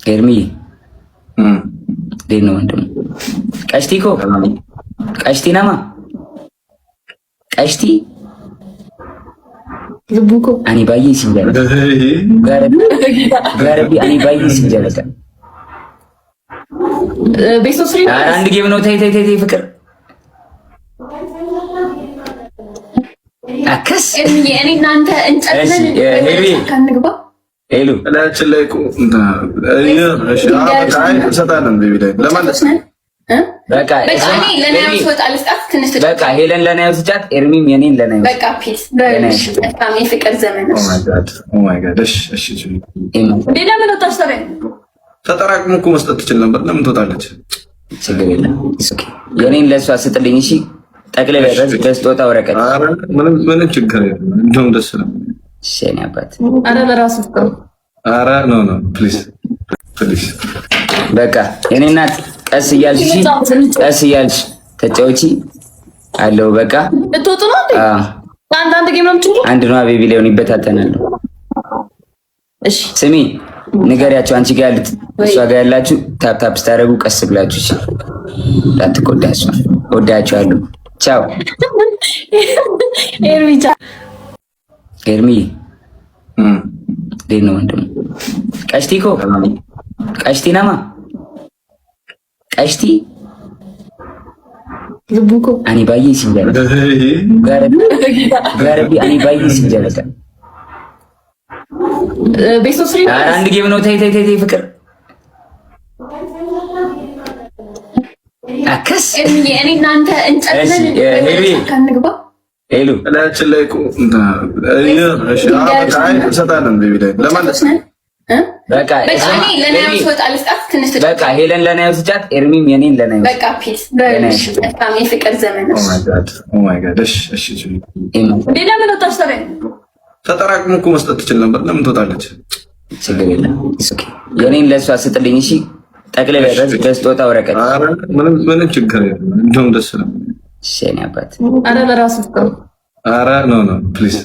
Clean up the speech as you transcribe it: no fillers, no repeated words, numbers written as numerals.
ኤርሚ እንዴት ነው ወንድም? ቀሽቲ እኮ ቀሽቲ ነማ ቀሽቲ ልቡኮ አኒ ባይ ሲንጀለ ጋረቢ አኒ ባይ ሲንጀለ ቤሶስ ፍሪ አንድ ጌም ነው። ተይ ተይ ተይ ፍቅር አከስ እኔ እናንተ እንጨለን ሄሪ ካንግባ ሄሉ እላችን ላይ እሺ ሰጣለን ቤቢ ላይ ለማለት በቃ እኔ ለናዩ ወጣል ስጣት ትንሽ በቃ ሄለን ለናዩ ስጫት ኤርሚም የኔን ለናዩ በቃ ፒስ በእሺ በጣም የፍቅር ዘመን ነው። ኦ ማይ ጋድ እሺ እሺ ሌላ ምን ወጣሽ? ተጠራቅሞ እኮ መስጠት ትችል ነበር። ለምን ትወጣለች? ችግር የለም ኦኬ የኔን ለሷ ስጥልኝ። እሺ ጠቅለል ያዘዝ በስጦታ ወረቀት ምንም ችግር የለም። እንደውም ደስ ነው። እሺ እኔ አባት አረ ለራሱ ነው። አረ ኖ ኖ ፕሊዝ ፕሊዝ በቃ የኔ እናት ቀስ እያልሽ ቀስ እያልሽ ተጫውቺ አለው። በቃ ልትወጡ ነው እንዴ? አንድ ጌም ነው የምትችሉ? አንድ ነው ቤቢ ሊሆን ይበታተናል። እሺ ስሚ ንገሪያቸው። አንቺ ጋር ያሉት እሷ ጋር ያላችሁ ታፕ ታፕ ስታደርጉ ቀስ ብላችሁ እሺ። እንዳትቆዳሱ። ወዳችኋለሁ። ቻው ኤርሚቻ ኤርሚ እንዴት ነው ወንድም? ቀሽቲ እኮ ቀሽቲ ነማ ቀሽቲ ልቡኮ አኒ ባይ ሲንጀለ ጋረቢ አኒ ባይ ሲንጀለ ቤሶስ ፍሪ አንድ ጌም ነው። ተይ ተይ ተይ ፍቅር አከስ እኔ እናንተ እንጨለን ሄሪ ካንግባ ሄሉ እላችን ላይ እሺ ሰጣለን ቤቢ ላይ ለማለት በቃ እኔ ለናዩ ወጣል ስጣት ትንሽ በቃ ሄለን ለናዩ ስጫት ኤርሚም የኔን ለናዩ በቃ ፒስ በእሺ በጣም የፍቅር ዘመን ነው። ኦ ማይ ጋድ እሺ እሺ ሌላ ምን ወጣሽ? ተጠራቅሞ እኮ መስጠት ትችል ነበር። ለምን ትወጣለች? ችግር የለም ኦኬ የኔን ለሷ ስጥልኝ። እሺ ጠቅለል ያዘዝ በስጦታ ወረቀት ምንም ችግር የለም። እንደውም ደስ ነው። እሺ እኔ አባት አረ ለራሱ ነው። አረ ኖ ኖ ፕሊዝ